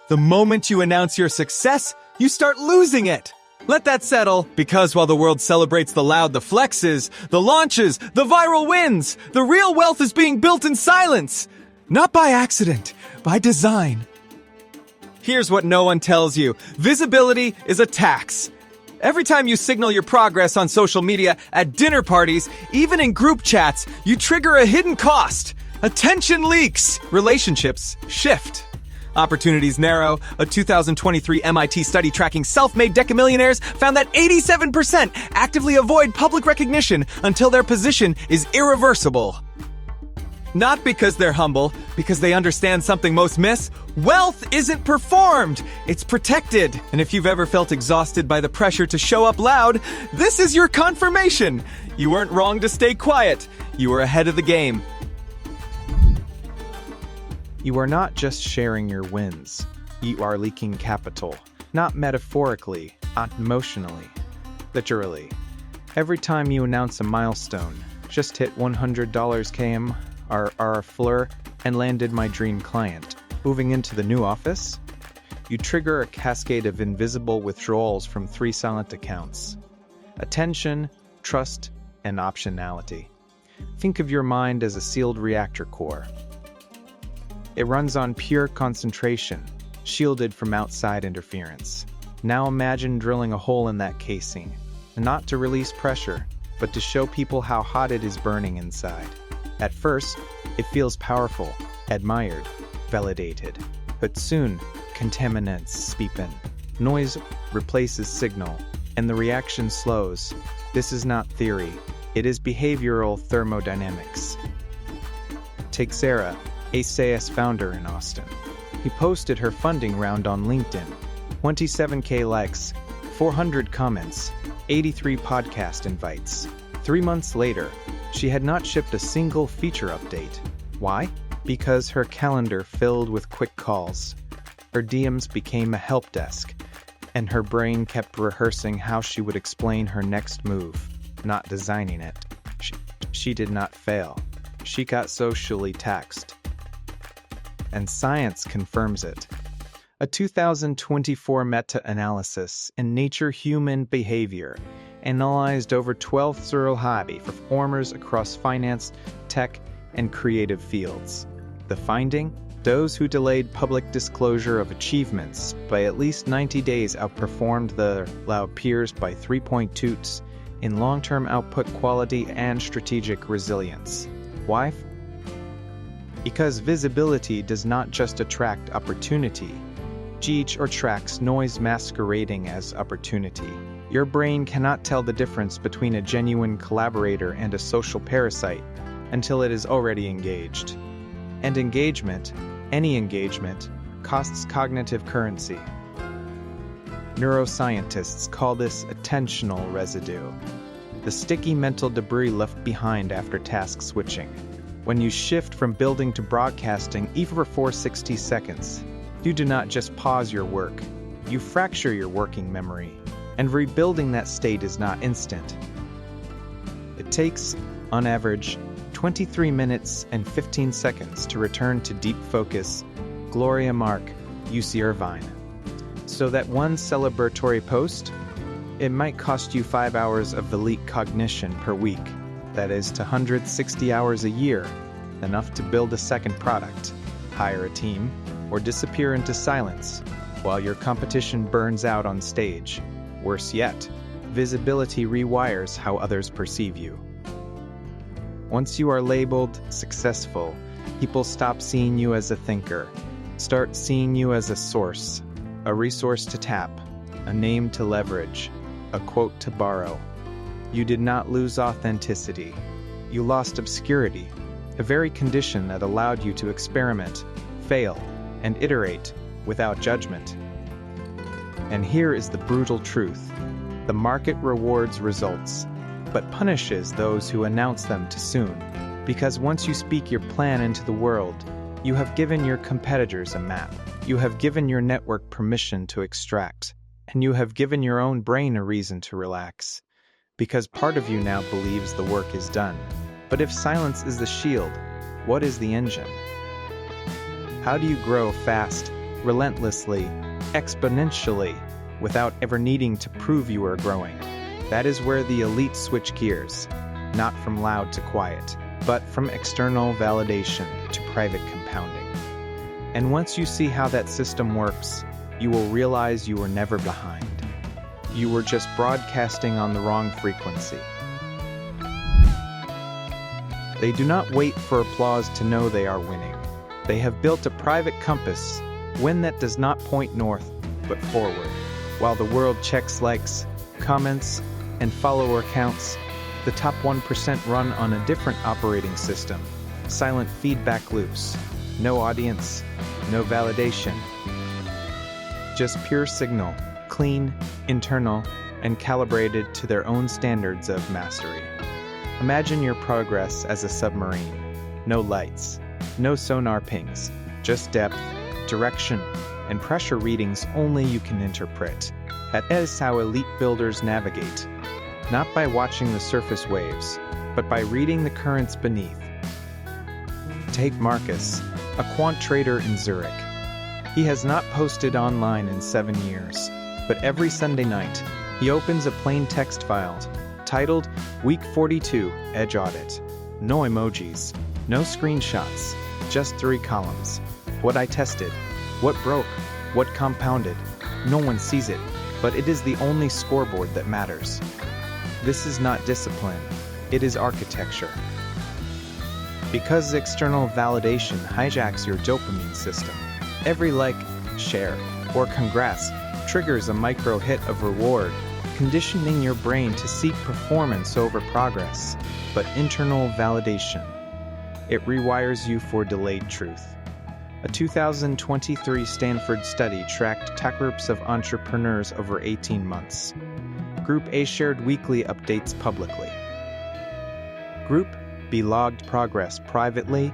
The moment you announce your success, you start losing it. Let that settle, because while the world celebrates the loud, the flexes, the launches, the viral wins, the real wealth is being built in silence. Not by accident, by design. Here's what no one tells you. Visibility is a tax. Every time you signal your progress on social media, at dinner parties, even in group chats, you trigger a hidden cost. Attention leaks. Relationships shift. Opportunities narrow. A 2023 MIT study tracking self-made decamillionaires found that 87% actively avoid public recognition until their position is irreversible. Not because they're humble, because they understand something most miss. Wealth isn't performed, it's protected. And if you've ever felt exhausted by the pressure to show up loud, this is your confirmation. You weren't wrong to stay quiet. You were ahead of the game. You are not just sharing your wins. You are leaking capital. Not metaphorically, not emotionally. Literally. Every time you announce a milestone, just hit $100 km, our fleur, and landed my dream client. Moving into the new office, you trigger a cascade of invisible withdrawals from 3 silent accounts. Attention, trust, and optionality. Think of your mind as a sealed reactor core. It runs on pure concentration, shielded from outside interference. Now imagine drilling a hole in that casing, not to release pressure, but to show people how hot it is burning inside. At first, it feels powerful, admired, validated. But soon, contaminants seep in. Noise replaces signal, and the reaction slows. This is not theory. It is behavioral thermodynamics. Take Sarah, a SaaS founder in Austin. He posted her funding round on LinkedIn. 27K likes, 400 comments, 83 podcast invites. 3 months later, she had not shipped a single feature update. Why? Because her calendar filled with quick calls. Her DMs became a help desk, and her brain kept rehearsing how she would explain her next move, not designing it. She did not fail. She got socially taxed. And science confirms it. A 2024 meta-analysis in Nature Human Behavior analyzed over 12,000 high performers across finance, tech, and creative fields. The finding? Those who delayed public disclosure of achievements by at least 90 days outperformed their loud peers by 3.2 in long-term output quality and strategic resilience. Why? Because visibility does not just attract opportunity, it attracts noise masquerading as opportunity. Your brain cannot tell the difference between a genuine collaborator and a social parasite until it is already engaged. And engagement, any engagement, costs cognitive currency. Neuroscientists call this attentional residue, the sticky mental debris left behind after task switching. When you shift from building to broadcasting even for 60 seconds, you do not just pause your work, you fracture your working memory. And rebuilding that state is not instant. It takes, on average, 23 minutes and 15 seconds to return to deep focus. Gloria Mark, UC Irvine. So that one celebratory post, it might cost you 5 hours of elite cognition per week. That is 260 hours a year, enough to build a second product, hire a team, or disappear into silence while your competition burns out on stage. Worse yet, visibility rewires how others perceive you. Once you are labeled successful, people stop seeing you as a thinker, start seeing you as a source, a resource to tap, a name to leverage, a quote to borrow. You did not lose authenticity. You lost obscurity, a very condition that allowed you to experiment, fail, and iterate without judgment. And here is the brutal truth. The market rewards results, but punishes those who announce them too soon. Because once you speak your plan into the world, you have given your competitors a map. You have given your network permission to extract, and you have given your own brain a reason to relax. Because part of you now believes the work is done. But if silence is the shield, what is the engine? How do you grow fast, relentlessly, exponentially, without ever needing to prove you are growing. That is where the elite switch gears, not from loud to quiet, but from external validation to private compounding. And once you see how that system works, you will realize you were never behind. You were just broadcasting on the wrong frequency. They do not wait for applause to know they are winning. They have built a private compass, wind that does not point north, but forward. While the world checks likes, comments, and follower counts, the top 1% run on a different operating system. Silent feedback loops. No audience, no validation. Just pure signal, clean, internal, and calibrated to their own standards of mastery. Imagine your progress as a submarine. No lights, no sonar pings, just depth, direction, and pressure readings only you can interpret. That is how elite builders navigate, not by watching the surface waves, but by reading the currents beneath. Take Marcus, a quant trader in Zurich. He has not posted online in 7 years, but every Sunday night, he opens a plain text file titled Week 42 Edge Audit. No emojis, no screenshots, just 3 columns. What I tested, what broke, what compounded. No one sees it, but it is the only scoreboard that matters. This is not discipline, it is architecture. Because external validation hijacks your dopamine system, every like, share, or congrats triggers a micro hit of reward, conditioning your brain to seek performance over progress, but internal validation. It rewires you for delayed truth. A 2023 Stanford study tracked tech groups of entrepreneurs over 18 months. Group A shared weekly updates publicly. Group B logged progress privately.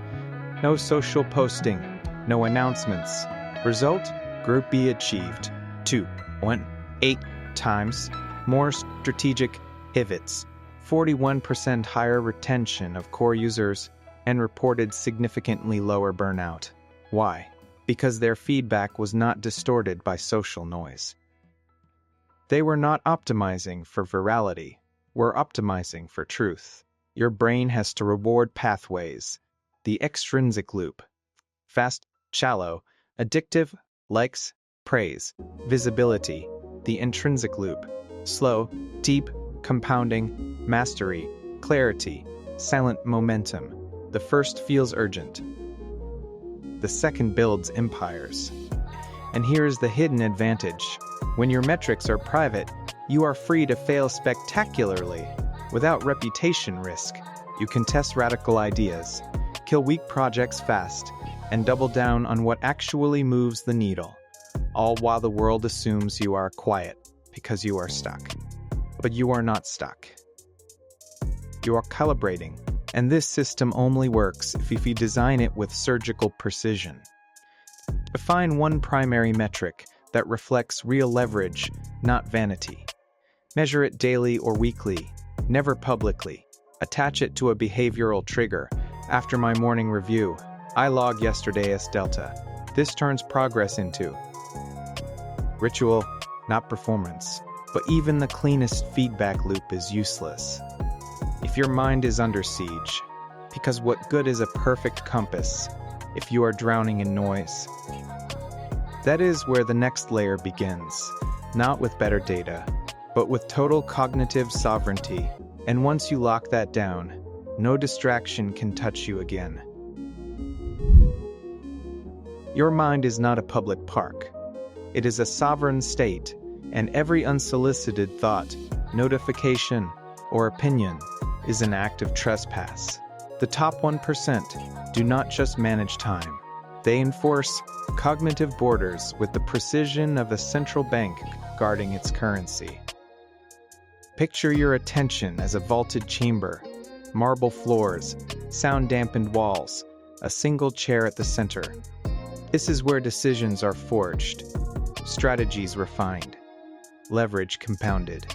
No social posting, no announcements. Result: Group B achieved 2.8 times more strategic pivots, 41% higher retention of core users, and reported significantly lower burnout. Why? Because their feedback was not distorted by social noise. They were not optimizing for virality, were optimizing for truth. Your brain has to reward pathways. The extrinsic loop. Fast, shallow, addictive, likes, praise, visibility. The intrinsic loop. Slow, deep, compounding, mastery, clarity, silent momentum. The first feels urgent. The second builds empires. And here is the hidden advantage. When your metrics are private, you are free to fail spectacularly. Without reputation risk, you can test radical ideas, kill weak projects fast, and double down on what actually moves the needle, all while the world assumes you are quiet because you are stuck. But you are not stuck. You are calibrating, and this system only works if you design it with surgical precision. Define one primary metric that reflects real leverage, not vanity. Measure it daily or weekly, never publicly. Attach it to a behavioral trigger. After my morning review, I log yesterday's delta. This turns progress into ritual, not performance. But even the cleanest feedback loop is useless if your mind is under siege. Because what good is a perfect compass if you are drowning in noise? That is where the next layer begins, not with better data, but with total cognitive sovereignty. And once you lock that down, no distraction can touch you again. Your mind is not a public park. It is a sovereign state, and every unsolicited thought, notification, or opinion is an act of trespass. The top 1% do not just manage time. They enforce cognitive borders with the precision of a central bank guarding its currency. Picture your attention as a vaulted chamber, marble floors, sound-dampened walls, a single chair at the center. This is where decisions are forged, strategies refined, leverage compounded.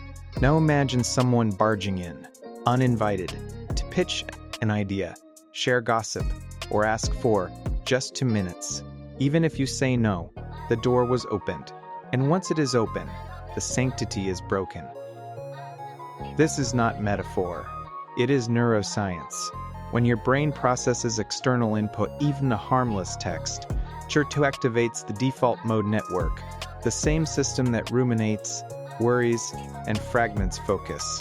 Now imagine someone barging in, uninvited, to pitch an idea, share gossip, or ask for just 2 minutes. Even if you say no, The door was opened, and once it is open, the sanctity is broken. This is not metaphor. It is neuroscience. When your brain processes external input, even a harmless text, SHR2 activates the default mode network, the same system that ruminates, worries, and fragments focus.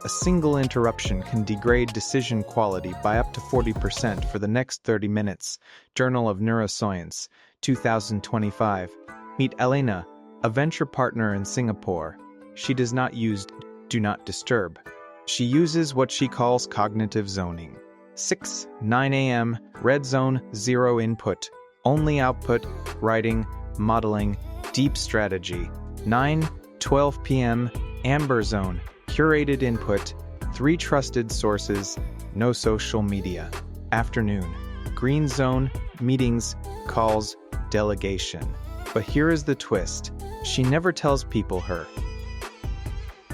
A single interruption can degrade decision quality by up to 40% for the next 30 minutes. Journal of Neuroscience, 2025. Meet Elena, a venture partner in Singapore. She does not use Do Not Disturb. She uses what she calls cognitive zoning. 6-9 a.m., red zone, 0 input, only output, writing, modeling, deep strategy. 9-12 p.m., amber zone, curated input, 3 trusted sources, no social media. Afternoon, green zone, meetings, calls, delegation. But here is the twist. She never tells people her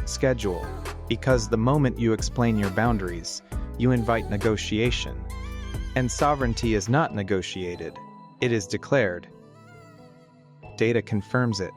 schedule, because the moment you explain your boundaries, you invite negotiation. And sovereignty is not negotiated, it is declared. Data confirms it.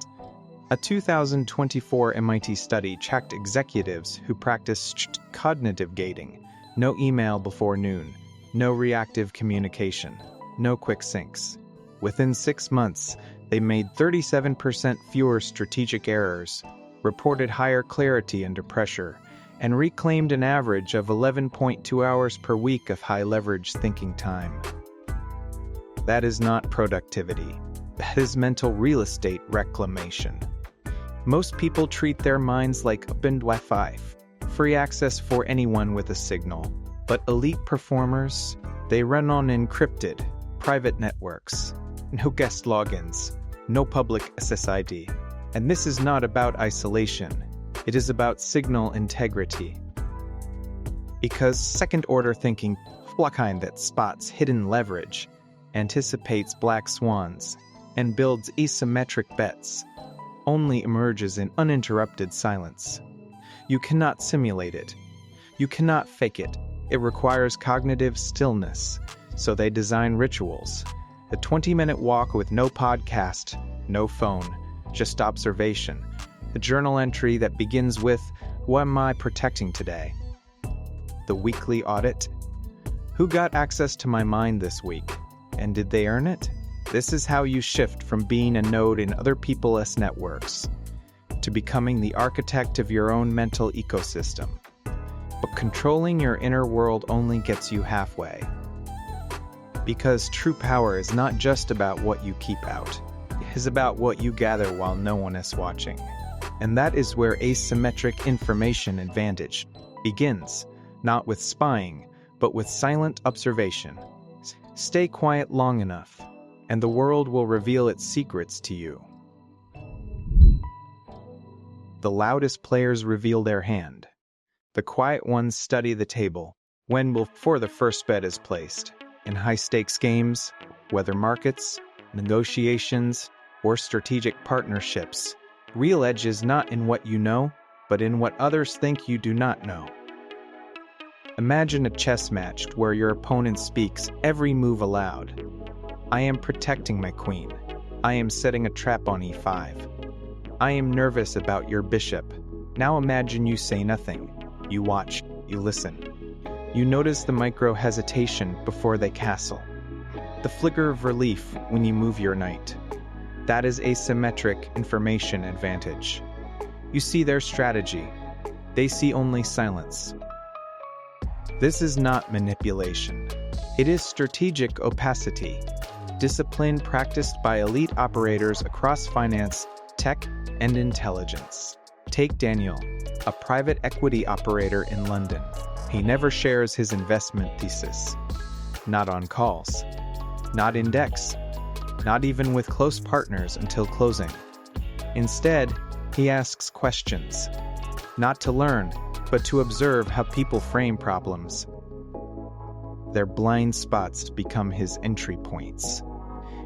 A 2024 MIT study tracked executives who practiced cognitive gating. No email before noon, no reactive communication, no quick syncs. Within 6 months, they made 37% fewer strategic errors, reported higher clarity under pressure, and reclaimed an average of 11.2 hours per week of high-leverage thinking time. That is not productivity. That is mental real estate reclamation. Most people treat their minds like open Wi-Fi, free access for anyone with a signal. But elite performers, they run on encrypted, private networks. No guest logins, no public SSID. And this is not about isolation. It is about signal integrity. Because second-order thinking, the kind that spots hidden leverage, anticipates black swans, and builds asymmetric bets, only emerges in uninterrupted silence. You cannot simulate it. You cannot fake it. It requires cognitive stillness, so they design rituals. A 20-minute walk with no podcast, no phone, just observation. A journal entry that begins with, "What am I protecting today?" The weekly audit. Who got access to my mind this week? And did they earn it? This is how you shift from being a node in other people's networks to becoming the architect of your own mental ecosystem. But controlling your inner world only gets you halfway. Because true power is not just about what you keep out. It is about what you gather while no one is watching. And that is where asymmetric information advantage begins, not with spying, but with silent observation. Stay quiet long enough, and the world will reveal its secrets to you. The loudest players reveal their hand. The quiet ones study the table, when before the first bet is placed. In high-stakes games, whether markets, negotiations, or strategic partnerships, real edge is not in what you know, but in what others think you do not know. Imagine a chess match where your opponent speaks every move aloud. I am protecting my queen. I am setting a trap on e5. I am nervous about your bishop. Now imagine you say nothing. You watch, you listen. You notice the micro-hesitation before they castle. The flicker of relief when you move your knight. That is asymmetric information advantage. You see their strategy. They see only silence. This is not manipulation. It is strategic opacity. Discipline practiced by elite operators across finance, tech, and intelligence. Take Daniel, a private equity operator in London. He never shares his investment thesis. Not on calls. Not in decks. Not even with close partners until closing. Instead, he asks questions. Not to learn, but to observe how people frame problems. Their blind spots become his entry points.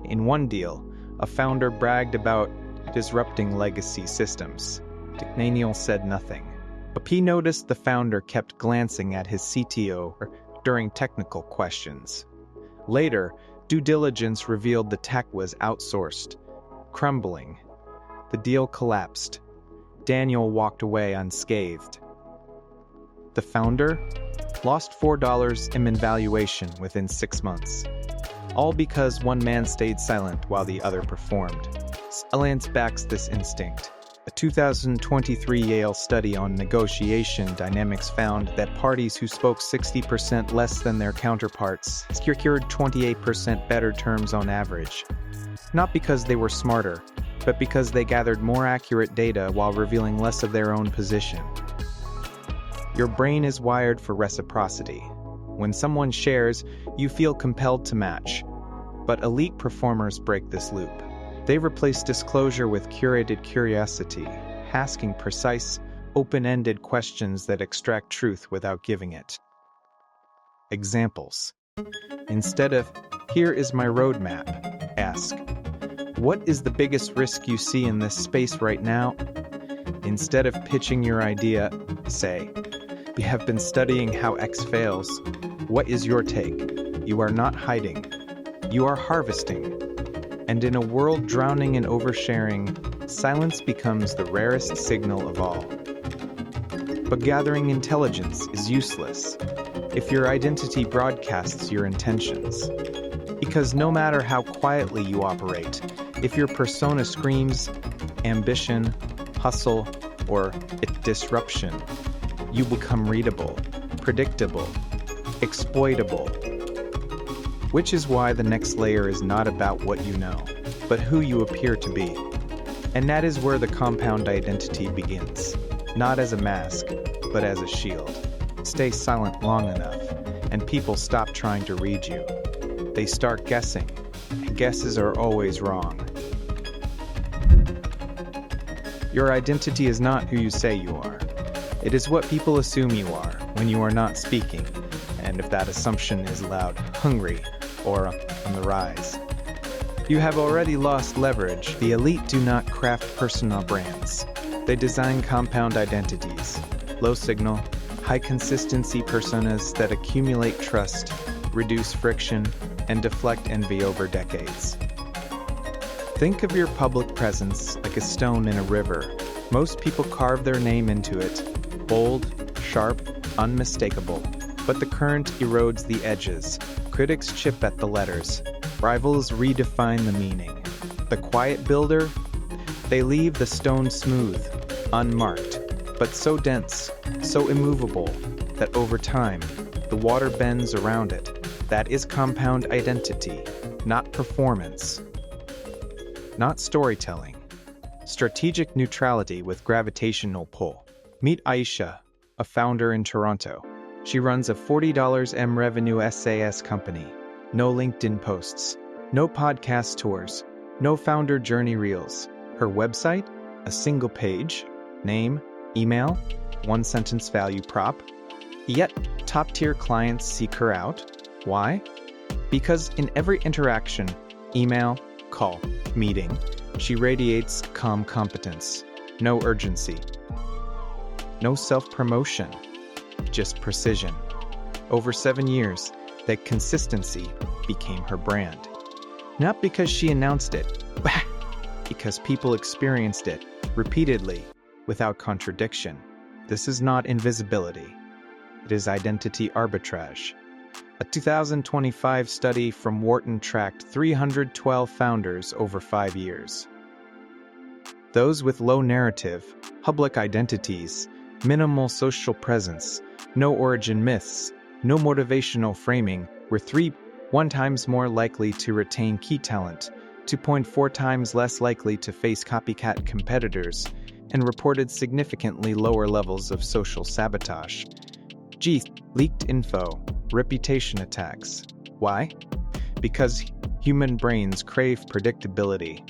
In one deal, a founder bragged about disrupting legacy systems. Daniel said nothing, but he noticed the founder kept glancing at his CTO during technical questions. Later, Due diligence revealed the tech was outsourced. Crumbling. The deal collapsed. Daniel walked away unscathed. The founder lost $4 in valuation within 6 months. All because one man stayed silent while the other performed. Silence backs this instinct. A 2023 Yale study on negotiation dynamics found that parties who spoke 60% less than their counterparts secured 28% better terms on average. Not because they were smarter, but because they gathered more accurate data while revealing less of their own position. Your brain is wired for reciprocity. When someone shares, you feel compelled to match. But elite performers break this loop. They replace disclosure with curated curiosity, asking precise, open-ended questions that extract truth without giving it. Examples. Instead of, "Here is my roadmap," ask, "What is the biggest risk you see in this space right now?" Instead of pitching your idea, say, "We have been studying how X fails. What is your take?" You are not hiding. You are harvesting. And in a world drowning in oversharing, silence becomes the rarest signal of all. But gathering intelligence is useless if your identity broadcasts your intentions. Because no matter how quietly you operate, if your persona screams ambition, hustle, or disruption, you become readable, predictable, exploitable. Which is why the next layer is not about what you know, but who you appear to be. And that is where the compound identity begins. Not as a mask, but as a shield. Stay silent long enough, and people stop trying to read you. They start guessing, and guesses are always wrong. Your identity is not who you say you are. It is what people assume you are when you are not speaking, and if that assumption is loud, hungry, or on the rise. You have already lost leverage. The elite do not craft personal brands. They design compound identities, low signal, high consistency personas that accumulate trust, reduce friction, and deflect envy over decades. Think of your public presence like a stone in a river. Most people carve their name into it, bold, sharp, unmistakable. But the current erodes the edges. Critics chip at the letters. Rivals redefine the meaning. The quiet builder? They leave the stone smooth, unmarked, but so dense, so immovable, that over time, the water bends around it. That is compound identity, not performance. Not storytelling. Strategic neutrality with gravitational pull. Meet Aisha, a founder in Toronto. She runs a $40 M revenue SAS company. No LinkedIn posts, no podcast tours, no founder journey reels. Her website? A single page, name, email, one-sentence value prop. Yet, top-tier clients seek her out. Why? Because in every interaction, email, call, meeting, she radiates calm competence, no urgency, no self-promotion. Just precision. Over 7 years, that consistency became her brand. Not because she announced it, but because people experienced it repeatedly, without contradiction. This is not invisibility. It is identity arbitrage. A 2025 study from Wharton tracked 312 founders over 5 years. Those with low narrative, public identities, minimal social presence, no origin myths, no motivational framing were 1 times more likely to retain key talent, 2.4 times less likely to face copycat competitors, and reported significantly lower levels of social sabotage. Leaked info, reputation attacks. Why? Because human brains crave predictability.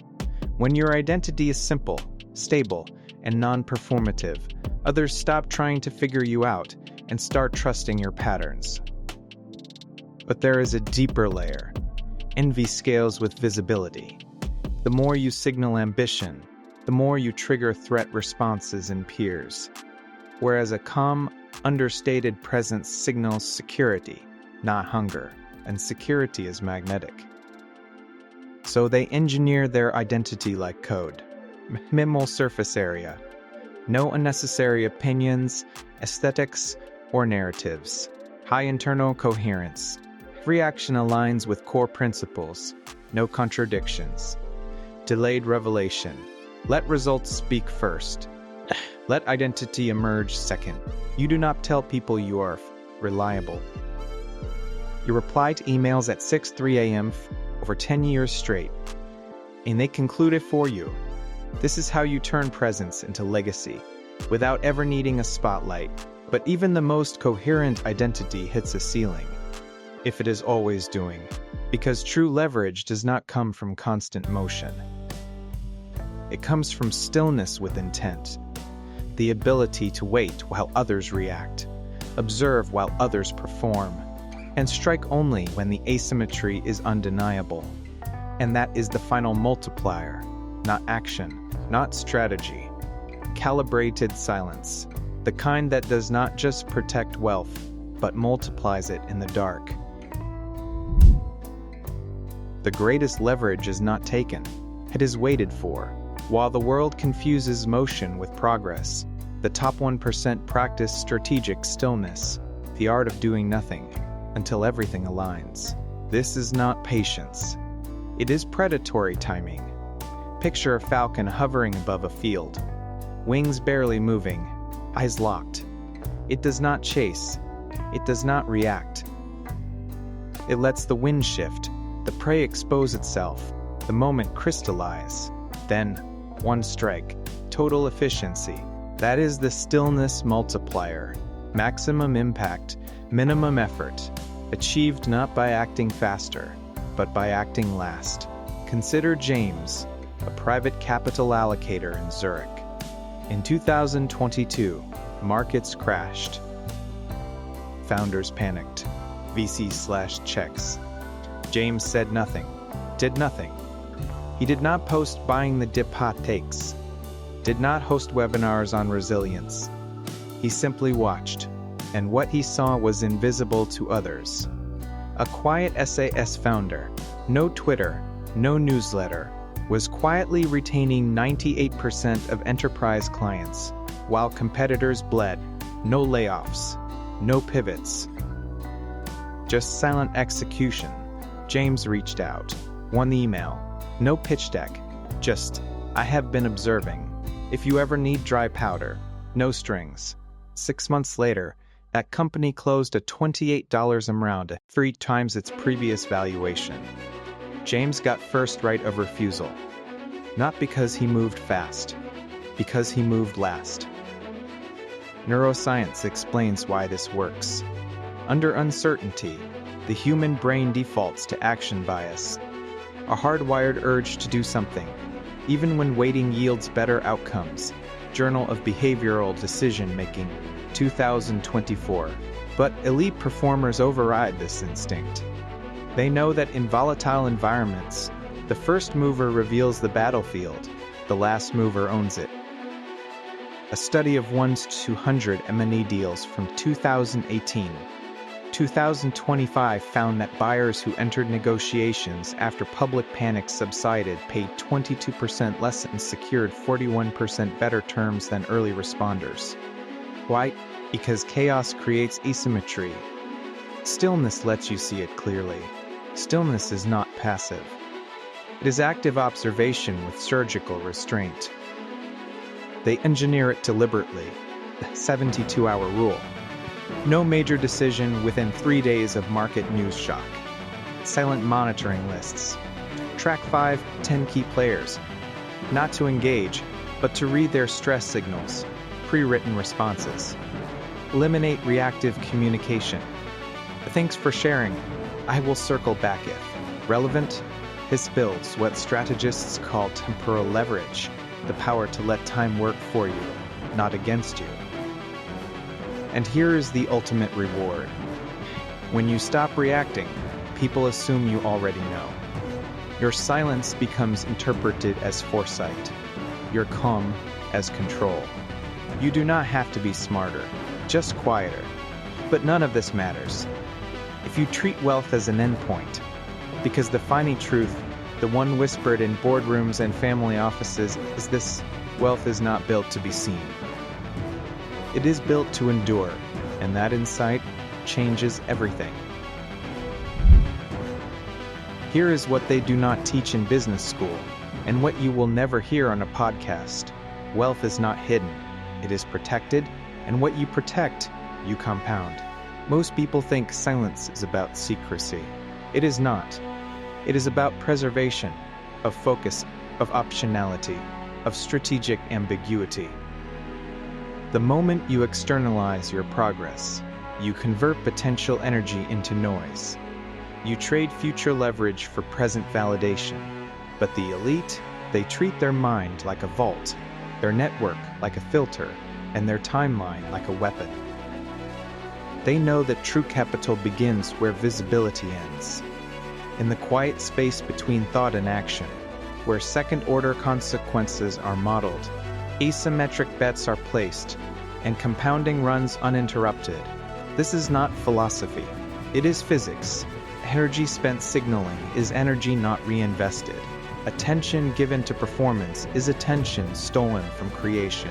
When your identity is simple, stable, and non-performative, others stop trying to figure you out and start trusting your patterns. But there is a deeper layer. Envy scales with visibility. The more you signal ambition, the more you trigger threat responses in peers. Whereas a calm, understated presence signals security, not hunger, and security is magnetic. So they engineer their identity like code. Minimal surface area. No unnecessary opinions, aesthetics, or narratives. High internal coherence. Every action aligns with core principles. No contradictions. Delayed revelation. Let results speak first. Let identity emerge second. You do not tell people you are reliable. You reply to emails at 6:03 a.m. over 10 years straight, and they conclude it for you. This is how you turn presence into legacy, without ever needing a spotlight. But even the most coherent identity hits a ceiling, if it is always doing, because true leverage does not come from constant motion. It comes from stillness with intent, the ability to wait while others react, observe while others perform, and strike only when the asymmetry is undeniable. And that is the final multiplier, not action, not strategy. Calibrated silence, the kind that does not just protect wealth, but multiplies it in the dark. The greatest leverage is not taken, it is waited for. While the world confuses motion with progress, the top 1% practice strategic stillness, the art of doing nothing, until everything aligns. This is not patience. It is predatory timing. Picture a falcon hovering above a field, wings barely moving, eyes locked. It does not chase. It does not react. It lets the wind shift, the prey expose itself, the moment crystallize. Then, one strike, total efficiency. That is the stillness multiplier. Maximum impact, minimum effort, achieved not by acting faster, but by acting last. Consider James, a private capital allocator in Zurich. In 2022, markets crashed. Founders panicked. VC/checks. James said nothing, did nothing. He did not post buying the dip hot takes, did not host webinars on resilience. He simply watched, and what he saw was invisible to others. A quiet SAS founder, no Twitter, no newsletter, was quietly retaining 98% of enterprise clients, while competitors bled. No layoffs, no pivots. Just silent execution. James reached out. One email. No pitch deck. Just, I have been observing. If you ever need dry powder, no strings. 6 months later, that company closed at $28 a round, 3 times its previous valuation. James got first right of refusal. Not because he moved fast, because he moved last. Neuroscience explains why this works. Under uncertainty, the human brain defaults to action bias, a hardwired urge to do something, even when waiting yields better outcomes. Journal of Behavioral Decision Making, 2024. But elite performers override this instinct. They know that in volatile environments, the first mover reveals the battlefield, the last mover owns it. A study of 1 to 200 M&A deals from 2018-2025 found that buyers who entered negotiations after public panic subsided paid 22% less and secured 41% better terms than early responders. Why? Because chaos creates asymmetry. Stillness lets you see it clearly. Stillness is not passive. It is active observation with surgical restraint. They engineer it deliberately, the 72-hour rule. No major decision within 3 days of market news shock. Silent monitoring lists. Track 5-10 key players. Not to engage, but to read their stress signals, pre-written responses. Eliminate reactive communication. Thanks for sharing. I will circle back if relevant. This builds what strategists call temporal leverage, the power to let time work for you, not against you. And here is the ultimate reward. When you stop reacting, people assume you already know. Your silence becomes interpreted as foresight, your calm as control. You do not have to be smarter, just quieter. But none of this matters if you treat wealth as an endpoint, because the final truth The one whispered in boardrooms and family offices is this: wealth is not built to be seen. It is built to endure, and that insight changes everything. Here is what they do not teach in business school, and what you will never hear on a podcast. Wealth is not hidden, it is protected, and what you protect, you compound. Most people think silence is about secrecy. It is not. It is about preservation, of focus, of optionality, of strategic ambiguity. The moment you externalize your progress, you convert potential energy into noise. You trade future leverage for present validation. But the elite, they treat their mind like a vault, their network like a filter, and their timeline like a weapon. They know that true capital begins where visibility ends, in the quiet space between thought and action, where second-order consequences are modeled, asymmetric bets are placed, and compounding runs uninterrupted. This is not philosophy. It is physics. Energy spent signaling is energy not reinvested. Attention given to performance is attention stolen from creation.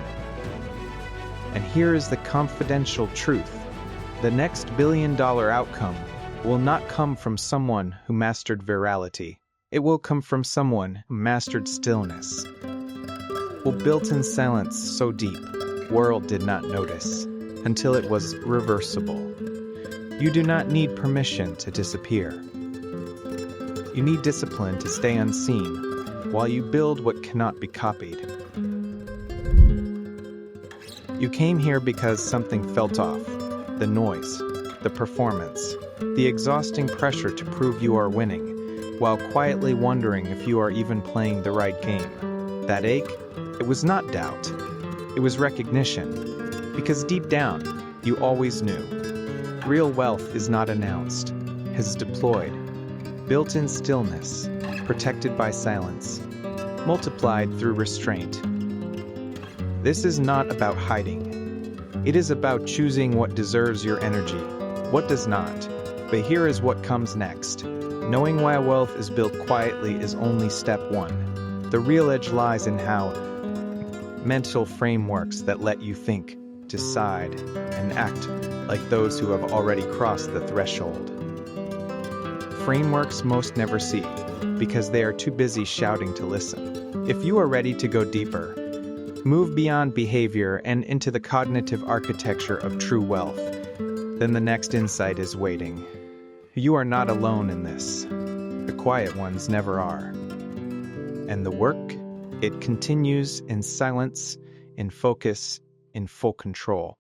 And here is the confidential truth. The next billion-dollar outcome will not come from someone who mastered virality. It will come from someone who mastered stillness. Who built in silence so deep, world did not notice, until it was reversible. You do not need permission to disappear. You need discipline to stay unseen, while you build what cannot be copied. You came here because something felt off. The noise, the performance, the exhausting pressure to prove you are winning, while quietly wondering if you are even playing the right game. That ache, it was not doubt. It was recognition. Because deep down, you always knew. Real wealth is not announced, it is deployed, built in stillness, protected by silence, multiplied through restraint. This is not about hiding. It is about choosing what deserves your energy, what does not. But here is what comes next. Knowing why wealth is built quietly is only step one. The real edge lies in how mental frameworks that let you think, decide, and act like those who have already crossed the threshold. Frameworks most never see, because they are too busy shouting to listen. If you are ready to go deeper, move beyond behavior and into the cognitive architecture of true wealth, then the next insight is waiting. You are not alone in this. The quiet ones never are. And the work, it continues in silence, in focus, in full control.